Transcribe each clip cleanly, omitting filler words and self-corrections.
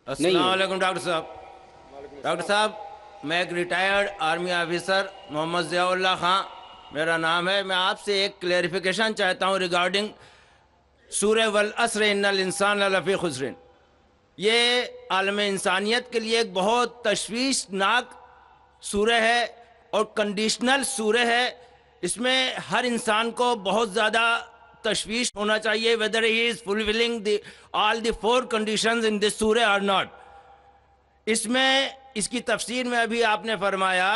نہیں السلام ہے۔ علیکم ڈاکٹر صاحب۔ ڈاکٹر صاحب، میں ایک ریٹائرڈ آرمی آفیسر محمد ضیاء اللہ خان میرا نام ہے۔ میں آپ سے ایک کلیریفیکیشن چاہتا ہوں ریگارڈنگ سورہ والعصر ان الانسان لفی خسر۔ یہ عالم انسانیت کے لیے ایک بہت تشویشناک سورہ ہے اور کنڈیشنل سورہ ہے۔ اس میں ہر انسان کو بہت زیادہ تشویش ہونا چاہیے whether he is fulfilling all the 4 conditions in this surah or not۔ اس میں اس کی تفسیر میں ابھی آپ نے فرمایا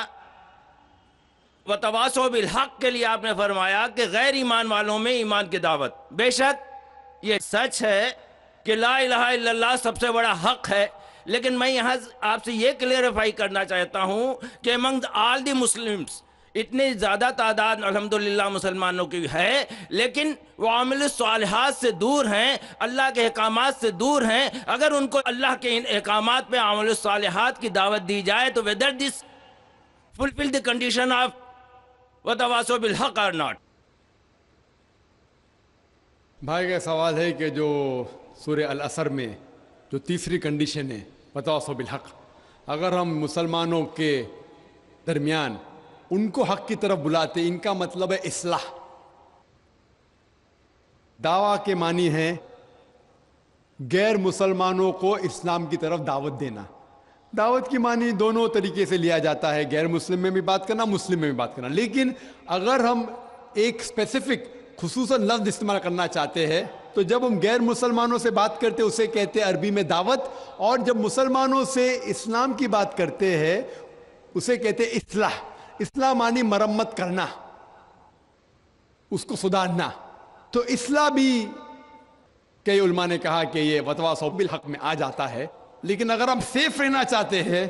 وَتَوَاصَوْا بِالْحَقِّ کے لیے آپ نے فرمایا کہ غیر ایمان والوں میں ایمان کی دعوت۔ بے شک یہ سچ ہے کہ لا الہ الا اللہ سب سے بڑا حق ہے، لیکن میں یہاں آپ سے یہ کلیریفائی کرنا چاہتا ہوں کہ among all the Muslims اتنی زیادہ تعداد الحمدللہ مسلمانوں کی ہے، لیکن وہ عامل الصالحات سے دور ہیں، اللہ کے احکامات سے دور ہیں۔ اگر ان کو اللہ کے ان احکامات پہ عامل الصالحات کی دعوت دی جائے تو whether this fulfill the condition of وَتَوَاصَوْا بِالْحَقِّ or not۔ بھائی کا سوال ہے کہ جو سورہ العصر میں جو تیسری کنڈیشن ہے وَتَوَاصَوْا بِالْحَقِّ، اگر ہم مسلمانوں کے درمیان ان کو حق کی طرف بلاتے، ان کا مطلب ہے اصلاح۔ دعویٰ کے معنی ہے غیر مسلمانوں کو اسلام کی طرف دعوت دینا۔ دعوت کی معنی دونوں طریقے سے لیا جاتا ہے، غیر مسلم میں بھی بات کرنا، مسلم میں بھی بات کرنا، لیکن اگر ہم ایک اسپیسیفک خصوصاً لفظ استعمال کرنا چاہتے ہیں تو جب ہم غیر مسلمانوں سے بات کرتے اسے کہتے ہیں عربی میں دعوت، اور جب مسلمانوں سے اسلام کی بات کرتے ہیں اسے کہتے ہیں اصلاح۔ اصلاح معنی مرمت کرنا، اس کو سدھارنا۔ تو اصلاح بھی کئی علماء نے کہا کہ یہ وَتَوَاصَوْا بِالْحَقِّ میں آ جاتا ہے، لیکن اگر ہم سیف رہنا چاہتے ہیں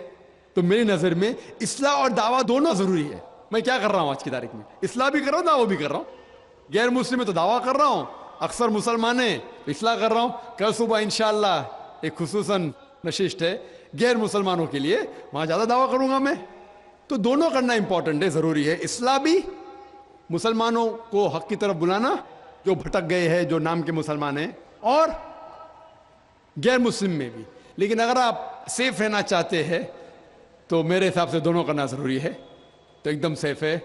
تو میری نظر میں اصلاح اور دعویٰ دونوں ضروری ہے۔ میں کیا کر رہا ہوں آج کی تاریخ میں؟ اصلاح بھی کر رہا ہوں، دعویٰ بھی کر رہا ہوں۔ غیر مسلم میں تو دعویٰ کر رہا ہوں، اکثر مسلمان ہیں اصلاح کر رہا ہوں۔ کل صبح انشاءاللہ ایک خصوصاً نشست ہے غیر مسلمانوں کے لیے، وہاں زیادہ دعویٰ کروں گا میں۔ تو دونوں کرنا امپورٹنٹ ہے، ضروری ہے۔ اصلاح بھی، مسلمانوں کو حق کی طرف بلانا جو بھٹک گئے ہیں، جو نام کے مسلمان ہیں، اور غیر مسلم میں بھی۔ لیکن اگر آپ سیف رہنا چاہتے ہیں تو میرے حساب سے دونوں کرنا ضروری ہے، تو ایک دم سیف ہے۔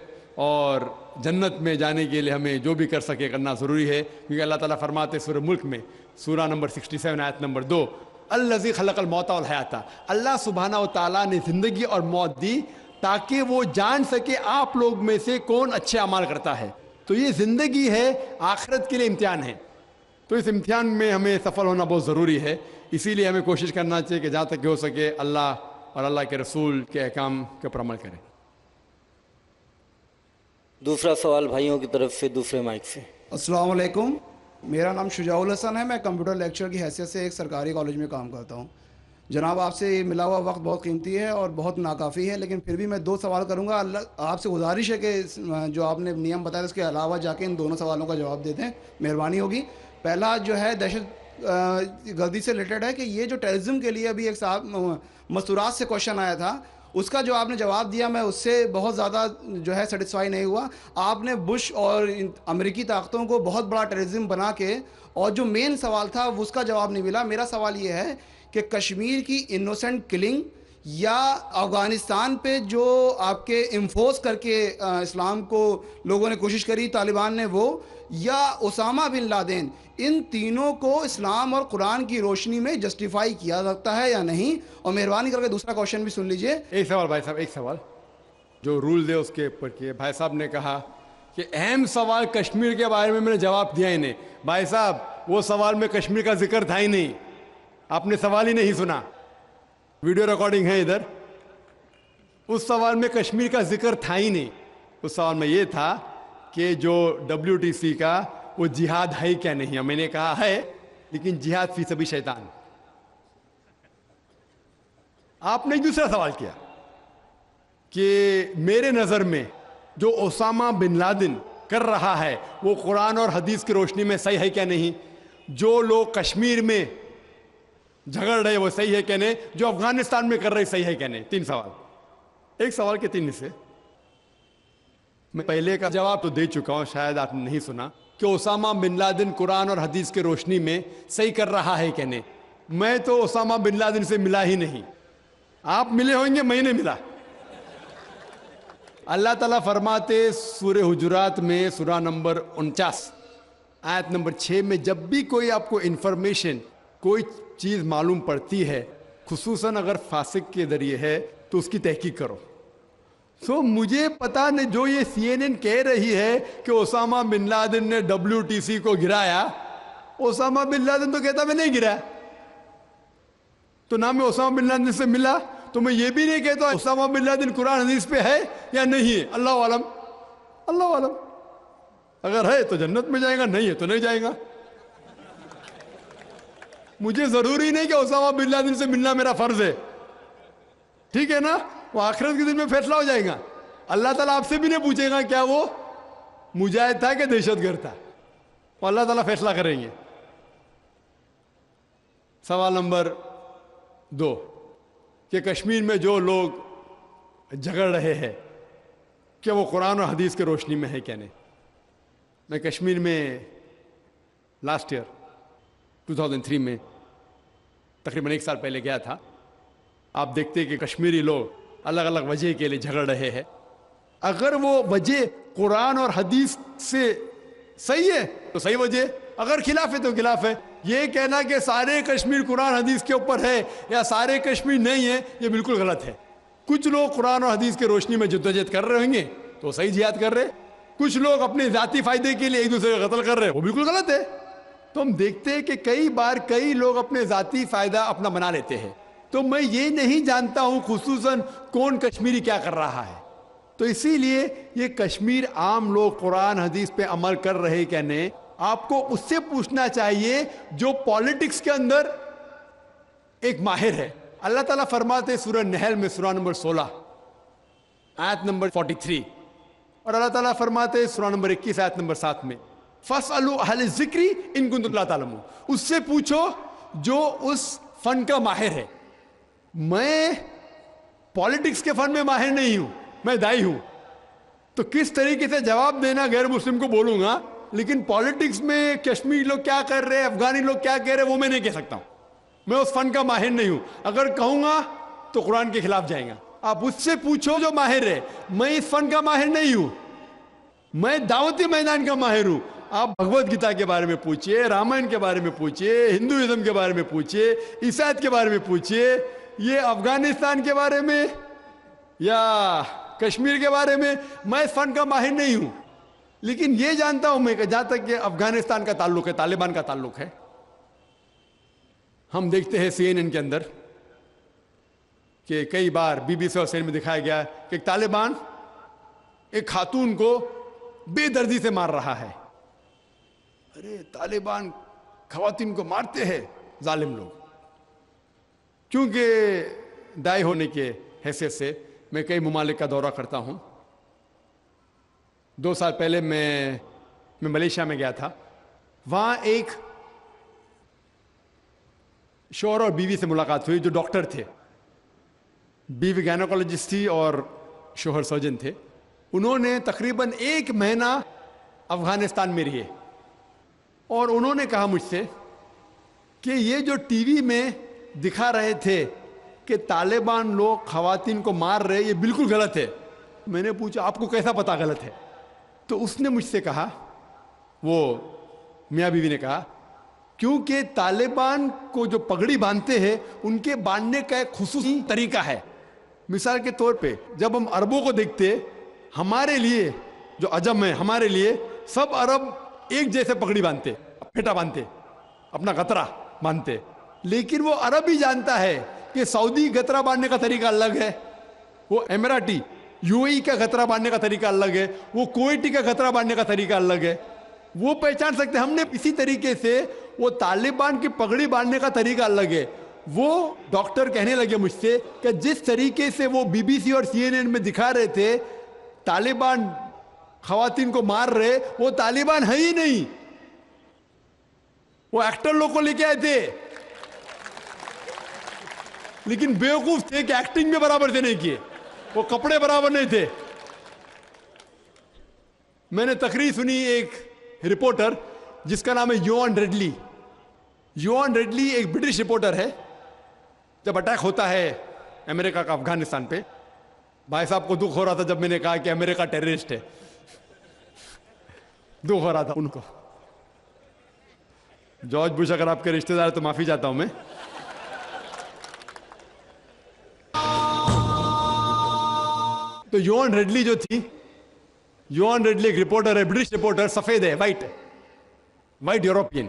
اور جنت میں جانے کے لیے ہمیں جو بھی کر سکے کرنا ضروری ہے، کیونکہ اللہ تعالیٰ فرماتے سورہ ملک میں سورہ نمبر 67 آیت نمبر 2، الذی خلق الموت والحیات، اللہ سبحانہ و تعالیٰ نے زندگی اور موت دی تاکہ وہ جان سکے آپ لوگ میں سے کون اچھے اعمال کرتا ہے۔ تو یہ زندگی ہے، آخرت کے لیے امتحان ہے، تو اس امتحان میں ہمیں سفل ہونا بہت ضروری ہے۔ اسی لیے ہمیں کوشش کرنا چاہیے کہ جہاں تک کہ ہو سکے اللہ اور اللہ کے رسول کے احکام کے اوپر عمل کریں۔ دوسرا سوال بھائیوں کی طرف سے دوسرے مائک سے۔ السلام علیکم، میرا نام شجاع الحسن ہے، میں کمپیوٹر لیکچر کی حیثیت سے ایک سرکاری کالج میں کام کرتا ہوں۔ جناب، آپ سے ملا ہوا وقت بہت قیمتی ہے اور بہت ناکافی ہے، لیکن پھر بھی میں 2 سوال کروں گا۔ آپ سے گزارش ہے کہ جو آپ نے نیم بتایا اس کے علاوہ جا کے ان دونوں سوالوں کا جواب دے دیں، مہربانی ہوگی۔ پہلا جو ہے دہشت گردی سے ریلیٹڈ ہے کہ یہ جو ٹیررزم کے لیے ابھی ایک صاحب مستورات سے کوشچن آیا تھا، اس کا جو آپ نے جواب دیا میں اس سے بہت زیادہ جو ہے سیٹسفائی نہیں ہوا۔ آپ نے بش اور امریکی طاقتوں کو بہت بڑا ٹیررزم بنا کے، اور جو مین سوال تھا اس کا جواب نہیں ملا۔ میرا سوال یہ ہے کہ کشمیر کی انوسنٹ کلنگ، یا افغانستان پہ جو آپ کے انفورس کر کے اسلام کو لوگوں نے کوشش کری طالبان نے، وہ، یا اسامہ بن لادن، ان تینوں کو اسلام اور قرآن کی روشنی میں جسٹیفائی کیا سکتا ہے یا نہیں؟ اور مہربانی کر کے دوسرا کوشچن بھی سن لیجئے۔ ایک سوال بھائی صاحب، ایک سوال جو رول دے اس کے اوپر کیے۔ بھائی صاحب نے کہا کہ اہم سوال کشمیر کے بارے میں نے جواب دیا ہی نہیں۔ بھائی صاحب، وہ سوال میں کشمیر کا ذکر تھا ہی نہیں، آپ نے سوال ہی نہیں سنا، ویڈیو ریکارڈنگ ہے ادھر۔ اس سوال میں کشمیر کا ذکر تھا ہی نہیں۔ اس سوال میں یہ تھا کہ جو WTC کا وہ جہاد ہے کیا نہیں ہے؟ میں نے کہا ہے، لیکن جہاد فی سبیل شیطان۔ آپ نے دوسرا سوال کیا کہ میرے نظر میں جو اسامہ بن لادن کر رہا ہے وہ قرآن اور حدیث کی روشنی میں صحیح ہے کیا نہیں؟ جو لوگ کشمیر میں جھگڑ رہے وہ صحیح ہے کیا نہیں؟ جو افغانستان میں کر رہے صحیح ہے کیا نہیں؟ 3 سوال، ایک سوال کے 3 حصے۔ میں پہلے کا جواب تو دے چکا ہوں، شاید آپ نے نہیں سنا، کہ اسامہ بن لادن قرآن اور حدیث کی روشنی میں صحیح کر رہا ہے کہ نہیں۔ میں تو اسامہ بن لادن سے ملا ہی نہیں. آپ ملے ہوں گے, میں نہیں ملا. اللہ تعالیٰ فرماتے سورہ حجرات میں سورہ نمبر 49 آیت نمبر 6 میں, جب بھی کوئی آپ کو انفارمیشن کوئی چیز معلوم پڑتی ہے, خصوصاً اگر فاسق کے ذریعے ہے, تو اس کی تحقیق کرو. مجھے پتا نہیں, جو یہ CNN کہہ رہی ہے کہ اسامہ بن لادن نے WTC کو گرایا, اسامہ بن لادن تو کہتا میں نہیں گرایا. تو نہ میں اسامہ بن لادن سے ملا, تو میں یہ بھی نہیں کہتا اسامہ بن لادن قرآن حدیث پہ ہے یا نہیں ہے. اللہ عالم, اللہ عالم. اگر ہے تو جنت میں جائے گا, نہیں ہے تو نہیں جائے گا. مجھے ضروری نہیں کہ اسامہ بن لادن سے ملنا میرا فرض ہے, ٹھیک ہے نا. وہ آخرت کے دن میں فیصلہ ہو جائے گا. اللہ تعالیٰ آپ سے بھی نہیں پوچھے گا کیا وہ مجاہد تھا کہ دہشت گرد تھا, وہ اللہ تعالیٰ فیصلہ کریں گے. سوال نمبر 2 کہ کشمیر میں جو لوگ جھگڑ رہے ہیں کہ وہ قرآن اور حدیث کے روشنی میں ہے کیا نہیں. میں کشمیر میں لاسٹ ایئر 2003 میں تقریباً 1 سال پہلے گیا تھا. آپ دیکھتے کہ کشمیری لوگ الگ الگ وجہ کے لیے جھگڑ رہے ہیں. اگر وہ وجہ قرآن اور حدیث سے صحیح ہے تو صحیح وجہ, اگر خلاف ہے تو خلاف ہے. یہ کہنا کہ سارے کشمیر قرآن حدیث کے اوپر ہے یا سارے کشمیر نہیں ہے, یہ بالکل غلط ہے. کچھ لوگ قرآن اور حدیث کے روشنی میں جدوجہد کر رہے ہوں گے تو صحیح جہاد کر رہے, کچھ لوگ اپنے ذاتی فائدے کے لیے ایک دوسرے کا قتل کر رہے, وہ بالکل غلط ہے. تو ہم دیکھتے ہیں کہ کئی بار کئی لوگ اپنے ذاتی فائدہ اپنا بنا لیتے ہیں. تو میں یہ نہیں جانتا ہوں خصوصاً کون کشمیری کیا کر رہا ہے. تو اسی لیے یہ کشمیر عام لوگ قرآن حدیث پہ عمل کر رہے کیا نہیں, آپ کو اس سے پوچھنا چاہیے جو پالیٹکس کے اندر ایک ماہر ہے. اللہ تعالیٰ فرماتے سورہ نحل میں سورہ نمبر 16 آیت نمبر 43, اور اللہ تعالیٰ فرماتے سورہ نمبر 21 آیت نمبر 7 میں فَاسْأَلُوا أَهْلَ الذِّكْرِ إِن كُنتُمْ لَا تَعْلَمُونَ. اس سے پوچھو جو اس فن کا ماہر ہے. میں پالیٹکس کے فن میں ماہر نہیں ہوں, میں دائی ہوں, تو کس طریقے سے جواب دینا غیر مسلم کو بولوں گا. لیکن پالیٹکس میں کشمیری لوگ کیا کر رہے ہیں, افغانی لوگ کیا کہہ رہے ہیں, وہ میں نہیں کہہ سکتا ہوں. میں اس فن کا ماہر نہیں ہوں. اگر کہوں گا تو قرآن کے خلاف جائیں گا. آپ اس سے پوچھو جو ماہر ہے. میں اس فن کا ماہر نہیں ہوں, میں دعوتی میدان کا ماہر ہوں. آپ بھگوت گیتا کے بارے میں پوچھئے, رامائن کے بارے میں پوچھئے, ہندوازم کے بارے میں پوچھئے, عیسائیت کے بارے میں پوچھئے, یہ افغانستان کے بارے میں یا کشمیر کے بارے میں میں اس فن کا ماہر نہیں ہوں. لیکن یہ جانتا ہوں میں کہ جہاں تک کہ افغانستان کا تعلق ہے, طالبان کا تعلق ہے, ہم دیکھتے ہیں CNN کے اندر کہ کئی بار BBC اور CNN میں دکھایا گیا کہ طالبان ایک خاتون کو بے دردی سے مار رہا ہے. ارے طالبان خواتین کو مارتے ہیں ظالم لوگ. کیونکہ دائی ہونے کے حیثیت سے میں کئی ممالک کا دورہ کرتا ہوں. 2 سال پہلے میں ملیشیا میں گیا تھا. وہاں ایک شوہر اور بیوی سے ملاقات ہوئی جو ڈاکٹر تھے. بیوی گائنوکالوجسٹ تھی اور شوہر سرجن تھے. انہوں نے تقریباً 1 مہینہ افغانستان میں رہے اور انہوں نے کہا مجھ سے کہ یہ جو ٹی وی میں دکھا رہے تھے کہ طالبان لوگ خواتین کو مار رہے, یہ بالکل غلط ہے. میں نے پوچھا آپ کو کیسا پتا غلط ہے؟ تو اس نے مجھ سے کہا, وہ میاں بیوی نے کہا, کیونکہ طالبان کو جو پگڑی باندھتے ہیں ان کے باندھنے کا ایک خصوصی طریقہ ہے. مثال کے طور پہ جب ہم عربوں کو دیکھتے, ہمارے لیے جو عجم ہے, ہمارے لیے سب عرب ایک جیسے پگڑی باندھتے, پھیٹا باندھتے, اپنا غترہ باندھتے. لیکن وہ عرب ہی جانتا ہے کہ سعودی غترہ باندھنے کا طریقہ الگ ہے, وہ اماراتی UAE کا غترہ باندھنے کا طریقہ الگ ہے, وہ کویٹی کا غترہ باندھنے کا طریقہ الگ ہے. وہ پہچان سکتے. ہم نے اسی طریقے سے وہ طالبان کی پگڑی باندھنے کا طریقہ الگ ہے. وہ ڈاکٹر کہنے لگے مجھ سے کہ جس طریقے سے وہ BBC اور CNN میں دکھا رہے تھے طالبان خواتین کو مار رہے, وہ طالبان ہے ہی نہیں, وہ ایکٹر لوگ کو لے کے آئے تھے. لیکن بیوقوف تھے کہ ایکٹنگ میں برابر سے نہیں کیے, وہ کپڑے برابر نہیں تھے. میں نے تقریر سنی ایک رپورٹر جس کا نام ہے یوان ریڈلی. یوان ریڈلی ایک برٹش رپورٹر ہے. جب اٹیک ہوتا ہے امریکہ کا افغانستان پہ, بھائی صاحب کو دکھ ہو رہا تھا جب میں نے کہا کہ امریکہ ٹیررسٹ ہے, دکھ ہو رہا تھا ان کو. جارج بش اگر آپ کے رشتہ دار تو معافی چاہتا ہوں میں. تو یوان ریڈلی جو تھی, یوان ریڈلی ایک رپورٹر ہے, برٹش رپورٹر, سفید ہے, وائٹ یوروپین.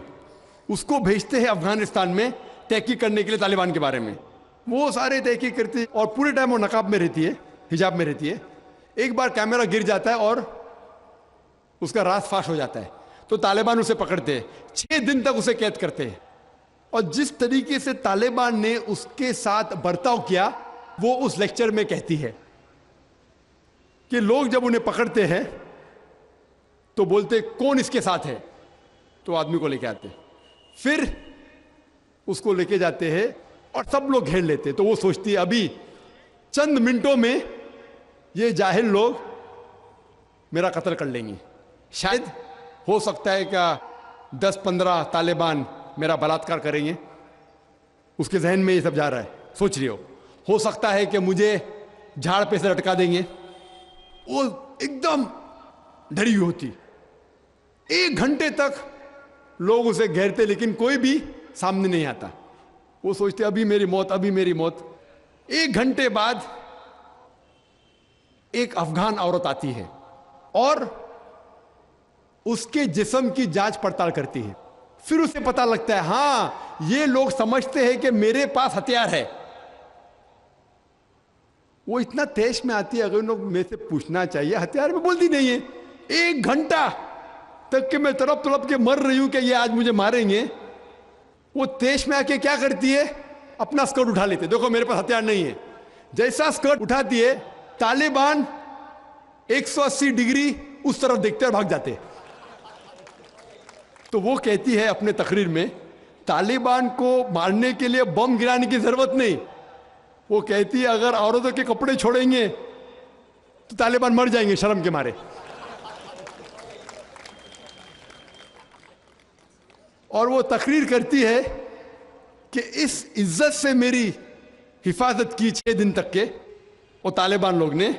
اس کو بھیجتے ہیں افغانستان میں تحقیق کرنے کے لیے طالبان کے بارے میں. وہ سارے تحقیق کرتے اور پورے ٹائم وہ نقاب میں رہتی ہے, حجاب میں رہتی ہے. ایک بار کیمرہ گر جاتا ہے اور اس کا راز فاش ہو جاتا ہے, تو طالبان اسے پکڑتے ہیں, 6 دن تک اسے قید کرتے ہیں. اور جس طریقے سے طالبان نے اس کے ساتھ برتاؤ کیا وہ اس لیکچر میں کہتی ہے کہ لوگ جب انہیں پکڑتے ہیں تو بولتے کون اس کے ساتھ ہے, تو آدمی کو لے کے آتے, پھر اس کو لے کے جاتے ہیں اور سب لوگ گھیر لیتے. تو وہ سوچتی ہے ابھی چند منٹوں میں یہ جاہل لوگ میرا قتل کر لیں گے. شاید ہو سکتا ہے کہ 10-15 طالبان میرا بلاತ್کار کریں گے. اس کے ذہن میں یہ سب جا رہا ہے, سوچ رہی ہو سکتا ہے کہ مجھے جھاڑ پہ سے لٹکا دیں گے. وہ ایک دم ڈری ہوئی ہوتی. 1 گھنٹے تک لوگ اسے گھیرتے لیکن کوئی بھی سامنے نہیں آتا. وہ سوچتے ابھی میری موت, ابھی میری موت. 1 گھنٹے بعد ایک افغان عورت آتی ہے اور اس کے جسم کی جانچ پڑتال کرتی ہے. پھر اسے پتا لگتا ہے ہاں یہ لوگ سمجھتے ہیں کہ میرے پاس ہتھیار ہے. وہ اتنا تیش میں آتی ہے, اگر لوگ میں سے پوچھنا چاہیے, ہتھیار میں بولتی نہیں ہے. 1 گھنٹہ تک کہ میں تڑپ کے مر رہی ہوں کہ یہ آج مجھے ماریں گے. وہ تیش میں آ کے کیا کرتی ہے, اپنا اسکرٹ اٹھا لیتے, دیکھو میرے پاس ہتھیار نہیں ہے. جیسا اسکرٹ اٹھاتی ہے طالبان 180 ڈگری اس طرف دیکھتے اور بھاگ جاتے. تو وہ کہتی ہے اپنے تقریر میں طالبان کو مارنے کے لیے بم گرانے کی ضرورت نہیں. وہ کہتی ہے اگر عورتوں کے کپڑے چھوڑیں گے تو طالبان مر جائیں گے شرم کے مارے. اور وہ تقریر کرتی ہے کہ اس عزت سے میری حفاظت کی 6 دن تک کے وہ طالبان لوگ نے.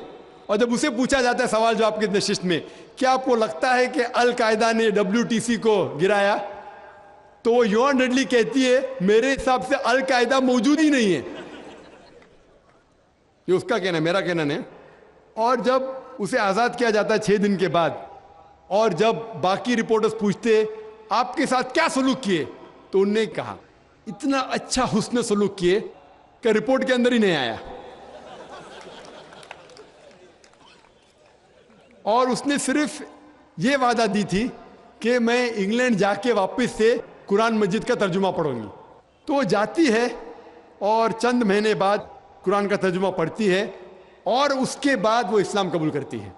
اور جب اسے پوچھا جاتا ہے سوال جواب کی نشست میں کیا آپ کو لگتا ہے کہ القاعدہ نے WTC کو گرایا, تو وہ یوان ریڈلی کہتی ہے میرے حساب سے القاعدہ موجود ہی نہیں ہے. یہ اس کا کہنا ہے, میرا کہنا نہیں. اور جب اسے آزاد کیا جاتا ہے 6 دن کے بعد, اور جب باقی رپورٹرز پوچھتے آپ کے ساتھ کیا سلوک کیے, تو انہوں نے کہا اتنا اچھا حسن سلوک کیے کہ رپورٹ کے اندر ہی نہیں آیا. اور اس نے صرف یہ وعدہ دی تھی کہ میں انگلینڈ جا کے واپس سے قرآن مجید کا ترجمہ پڑھوں گی. تو وہ جاتی ہے اور چند مہینے بعد قرآن کا ترجمہ پڑھتی ہے اور اس کے بعد وہ اسلام قبول کرتی ہے.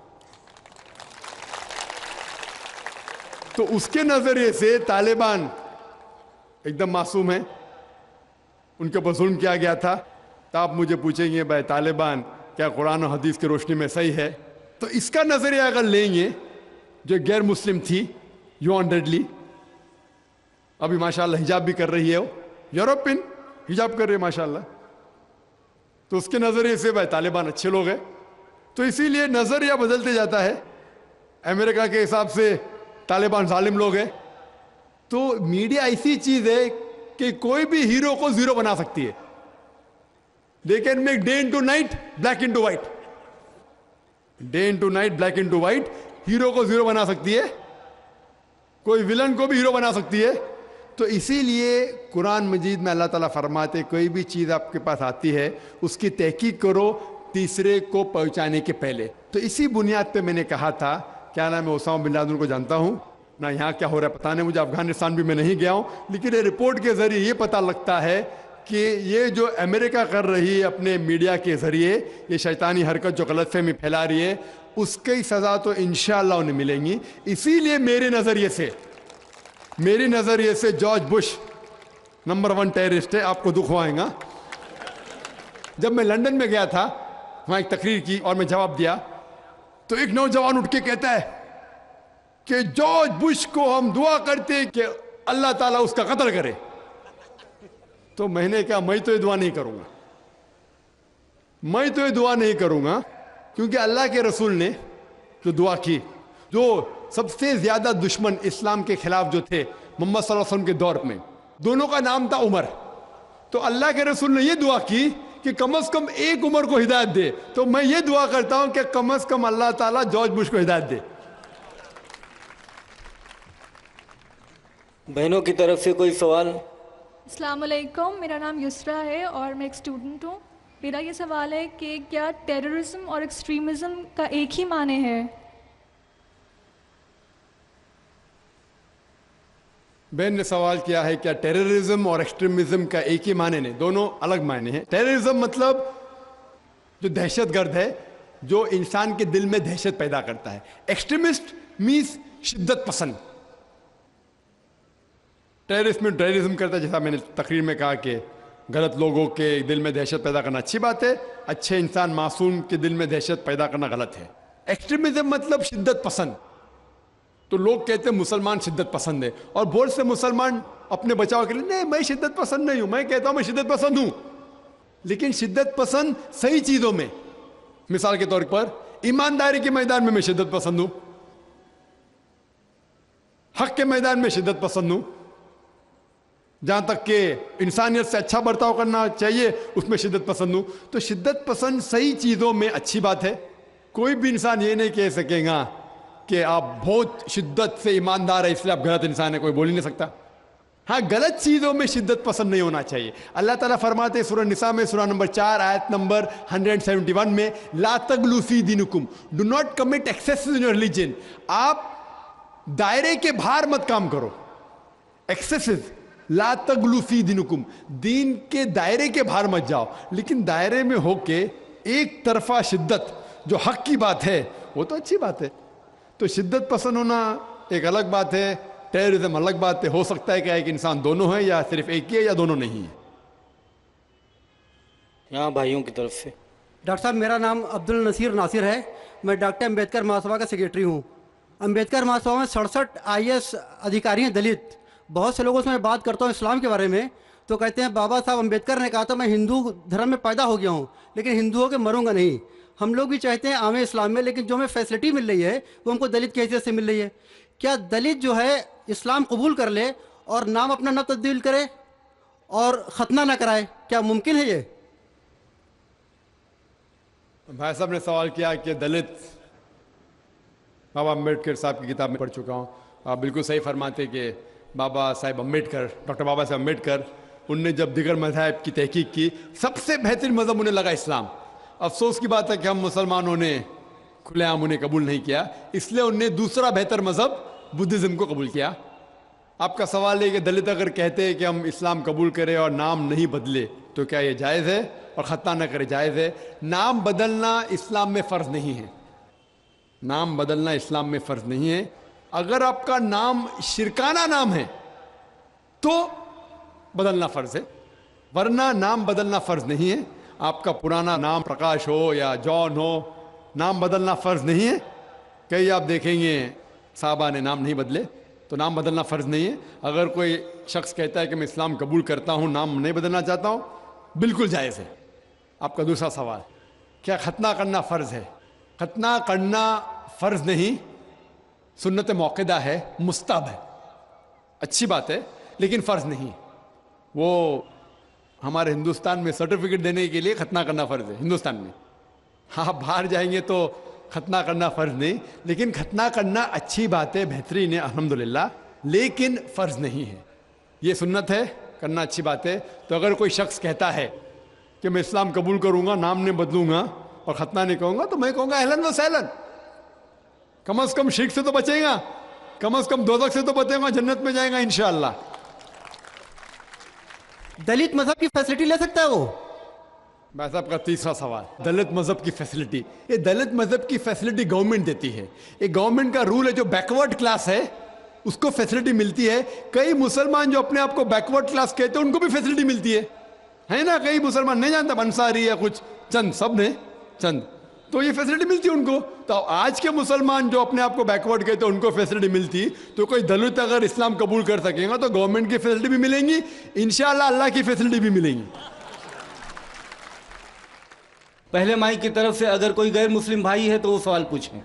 تو اس کے نظریے سے طالبان ایک دم معصوم ہیں, ان کے اوپر ظلم کیا گیا تھا. تو آپ مجھے پوچھیں گے بھائی طالبان کیا قرآن و حدیث کی روشنی میں صحیح ہے؟ تو اس کا نظریہ اگر لیں گے, جو غیر مسلم تھی یوان ریڈلی, ابھی ماشاءاللہ حجاب بھی کر رہی ہے, وہ یوروپین حجاب کر رہی ہے ماشاءاللہ, تو اس کے نظریے سے بھائی طالبان اچھے لوگ ہیں. تو اسی لیے نظریہ بدلتے جاتا ہے. امریکہ کے حساب سے طالبان ظالم لوگ ہیں. تو میڈیا ایسی چیز ہے کہ کوئی بھی ہیرو کو زیرو بنا سکتی ہے. They can make day into night, black into white. Day into night, black into white. Hero کو زیرو بنا سکتی ہے, کوئی ولن کو بھی ہیرو بنا سکتی ہے. تو اسی لیے قرآن مجید میں اللہ تعالیٰ فرماتے کوئی بھی چیز آپ کے پاس آتی ہے اس کی تحقیق کرو تیسرے کو پہنچانے کے پہلے. تو اسی بنیاد پہ میں نے کہا تھا, کیا نام ہے, اسامہ بن لادن کو جانتا ہوں نہ, یہاں کیا ہو رہا ہے پتہ نہیں مجھے, افغانستان بھی میں نہیں گیا ہوں, لیکن یہ رپورٹ کے ذریعے یہ پتہ لگتا ہے کہ یہ جو امریکہ کر رہی ہے اپنے میڈیا کے ذریعے, یہ شیطانی حرکت جو غلط فہمی پھیلا رہی ہے, اس کی سزا تو انشاءاللہ انہیں ملیں گی. اسی لیے میرے نظریے سے جارج بش نمبر 1 ٹیررسٹ ہے. آپ کو دکھ ہوائیں گا. جب میں لندن میں گیا تھا, وہاں ایک تقریر کی اور میں جواب دیا, تو ایک نوجوان اٹھ کے کہتا ہے کہ جارج بش کو ہم دعا کرتے ہیں کہ اللہ تعالیٰ اس کا قتل کرے. تو میں نے کہا میں تو یہ دعا نہیں کروں گا، میں تو یہ دعا نہیں کروں گا، کیونکہ اللہ کے رسول نے جو دعا کی، جو سب سے زیادہ دشمن اسلام کے خلاف جو تھے محمد صلی اللہ علیہ وسلم کے دور میں، دونوں کا نام تھا عمر، تو اللہ کے رسول نے یہ دعا کی کہ کم از کم ایک عمر کو ہدایت دے، تو میں یہ دعا کرتا ہوں کہ کم از کم اللہ تعالیٰ جارج بش کو ہدایت دے۔ بہنوں کی طرف سے کوئی سوال؟ السلام علیکم، میرا نام یسرا ہے اور میں ایک اسٹوڈنٹ ہوں۔ میرا یہ سوال ہے کہ کیا ٹیررزم اور ایکسٹریمزم کا ایک ہی معنی ہے؟ بہن نے سوال کیا ہے کیا ٹیررزم اور ایکسٹریمزم کا ایک ہی معنی نہیں، دونوں الگ معنی ہیں۔ ٹیررزم مطلب جو دہشت گرد ہے، جو انسان کے دل میں دہشت پیدا کرتا ہے۔ ایکسٹریمسٹ مینس شدت پسند۔ ٹیررسٹ میں ٹیررزم کرتا ہے، جیسا میں نے تقریر میں کہا کہ غلط لوگوں کے دل میں دہشت پیدا کرنا اچھی بات ہے، اچھے انسان معصوم کے دل میں دہشت پیدا کرنا غلط ہے۔ ایکسٹریمزم مطلب شدت پسند۔ تو لوگ کہتے ہیں مسلمان شدت پسند ہے، اور بہت سے مسلمان اپنے بچاؤ کے لیے نہیں میں شدت پسند نہیں ہوں، میں کہتا ہوں میں شدت پسند ہوں، لیکن شدت پسند صحیح چیزوں میں۔ مثال کے طور پر ایمانداری کے میدان میں شدت پسند ہوں، حق کے میدان میں شدت پسند ہوں، جہاں تک کہ انسانیت سے اچھا برتاؤ کرنا چاہیے اس میں شدت پسند ہوں۔ تو شدت پسند صحیح چیزوں میں اچھی بات ہے۔ کوئی بھی انسان یہ نہیں کہہ سکے گا کہ آپ بہت شدت سے ایماندار ہے اس لیے آپ غلط انسان ہے، کوئی بول ہی نہیں سکتا۔ ہاں، غلط چیزوں میں شدت پسند نہیں ہونا چاہیے۔ اللہ تعالیٰ فرماتے ہیں سورہ نساء میں سورہ نمبر 4 آیت نمبر 171 میں، لا تغلوا فی دینکم، do not commit excess in your religion. آپ دائرے کے باہر مت کام کرو، ایکسیسز، لا تغلوا فی دینکم، دین کے دائرے کے باہر مت جاؤ، لیکن دائرے میں ہو کے ایک طرفہ شدت جو حق کی بات ہے وہ تو اچھی بات ہے۔ تو شدت پسند ہونا ایک الگ بات ہے، ٹیررزم الگ بات ہے۔ ہو سکتا ہے کہ ایک انسان دونوں ہے، یا صرف ایک ہی ہے، یا دونوں نہیں ہے۔ یہاں بھائیوں کی طرف سے۔ ڈاکٹر صاحب میرا نام عبد النصیر ناصر ہے، میں ڈاکٹر امبیڈکر مہاسبھا کا سیکریٹری ہوں۔ امبیڈکر مہاسبھا میں 67 IAS ادھیکاری ہیں دلت۔ بہت سے لوگوں سے میں بات کرتا ہوں اسلام کے بارے میں تو کہتے ہیں بابا صاحب امبیڈکر نے کہا تھا میں ہندو دھرم میں پیدا ہو گیا ہوں لیکن ہندوؤں کے مروں گا نہیں۔ ہم لوگ بھی چاہتے ہیں عام اسلام میں، لیکن جو ہمیں فیسلٹی مل رہی ہے وہ ہم کو دلت کی حیثیت سے مل رہی ہے۔ کیا دلت جو ہے اسلام قبول کر لے اور نام اپنا نہ تبدیل کرے اور ختنہ نہ کرائے، کیا ممکن ہے یہ؟ بھائی صاحب نے سوال کیا کہ دلت، بابا امبیڈکر صاحب کی کتاب میں پڑھ چکا ہوں، آپ بالکل صحیح فرماتے کہ بابا صاحب امبیڈکر، ڈاکٹر بابا صاحب امبیڈکر، ان نے جب دیگر مذاہب کی تحقیق کی سب سے بہترین مذہب انہیں لگا اسلام۔ افسوس کی بات ہے کہ ہم مسلمانوں نے کھلے عام انہیں قبول نہیں کیا، اس لیے انہوں نے دوسرا بہتر مذہب بدھزم کو قبول کیا۔ آپ کا سوال ہے کہ دلت اگر کہتے ہیں کہ ہم اسلام قبول کریں اور نام نہیں بدلے تو کیا یہ جائز ہے، اور ختنہ نہ کرے جائز ہے؟ نام بدلنا اسلام میں فرض نہیں ہے، نام بدلنا اسلام میں فرض نہیں ہے۔ اگر آپ کا نام شرکانہ نام ہے تو بدلنا فرض ہے، ورنہ نام بدلنا فرض نہیں ہے۔ آپ کا پرانا نام پرکاش ہو یا جان ہو، نام بدلنا فرض نہیں ہے۔ کئی آپ دیکھیں گے صحابہ نے نام نہیں بدلے، تو نام بدلنا فرض نہیں ہے۔ اگر کوئی شخص کہتا ہے کہ میں اسلام قبول کرتا ہوں، نام نہیں بدلنا چاہتا ہوں، بالکل جائز ہے۔ آپ کا دوسرا سوال، کیا ختنہ کرنا فرض ہے؟ ختنہ کرنا فرض نہیں، سنت موقدہ ہے، مستحب ہے، اچھی بات ہے، لیکن فرض نہیں۔ وہ ہمارے ہندوستان میں سرٹیفکیٹ دینے کے لیے ختنہ کرنا فرض ہے، ہندوستان میں۔ ہاں، باہر جائیں گے تو ختنہ کرنا فرض نہیں، لیکن ختنہ کرنا اچھی بات ہے، بہترین ہے الحمدللہ، لیکن فرض نہیں ہے۔ یہ سنت ہے، کرنا اچھی بات ہے۔ تو اگر کوئی شخص کہتا ہے کہ میں اسلام قبول کروں گا، نام نہیں بدلوں گا اور ختنہ نہیں کہوں گا، تو میں کہوں گا اہلاً و سہلاً، کم از کم شرک سے تو بچیں گا، کم از کم دوزخ سے تو بچیں گا، جنت میں جائیں گا انشاءاللہ۔ دلت مذہب کی فیسلٹی لے سکتا ہے وہ؟ بھائی صاحب کا تیسرا سوال، دلت مذہب کی فیسلٹی، یہ دلت مذہب کی فیسلٹی گورنمنٹ دیتی ہے۔ یہ گورنمنٹ کا رول ہے، جو بیکورڈ کلاس ہے اس کو فیسلٹی ملتی ہے۔ کئی مسلمان جو اپنے آپ کو بیکورڈ کلاس کہتے ہیں ان کو بھی فیسلٹی ملتی ہے نا۔ کئی مسلمان نہیں جانتا، انصاری یا کچھ چند، سب نے چند، تو یہ فیسلٹی ملتی ان کو. تو آج کے مسلمان جو اپنے آپ کو بیکورڈ کہتے ہیں ان کو فیسلٹی ملتی, تو کوئی دلت اگر اسلام قبول کر سکے گا تو گورنمنٹ کی فیسلٹی بھی ملیں گی, انشاءاللہ اللہ کی فیسلٹی بھی ملیں گی. پہلے مائی کی طرف سے اگر کوئی غیر مسلم بھائی ہے تو وہ سوال پوچھیں.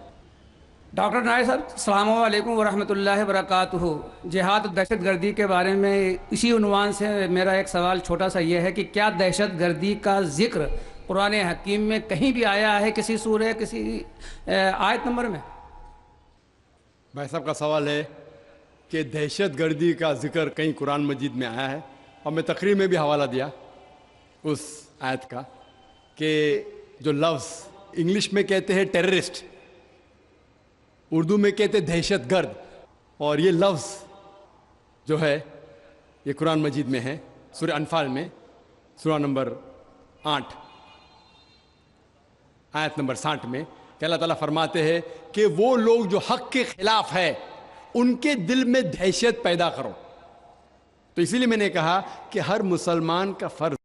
ڈاکٹر نائر صاحب السلام علیکم ورحمۃ اللہ وبرکاتہ. جہاد و دہشت گردی کے بارے میں اسی عنوان سے میرا ایک سوال چھوٹا سا یہ ہے کہ کیا دہشت گردی کا ذکر قرآن حکیم میں کہیں بھی آیا ہے, کسی سورہ, کسی آیت نمبر میں؟ بھائی صاحب کا سوال ہے کہ دہشت گردی کا ذکر کہیں قرآن مجید میں آیا ہے, اور میں تقریر میں بھی حوالہ دیا اس آیت کا کہ جو لفظ انگلش میں کہتے ہیں ٹیررسٹ, اردو میں کہتے دہشت گرد, اور یہ لفظ جو ہے یہ قرآن مجید میں ہے سورہ انفال میں, سورہ نمبر 8 آیت نمبر 60 میں, کہ اللہ تعالیٰ فرماتے ہیں کہ وہ لوگ جو حق کے خلاف ہے ان کے دل میں دہشت پیدا کرو. تو اسی لیے میں نے کہا کہ ہر مسلمان کا فرض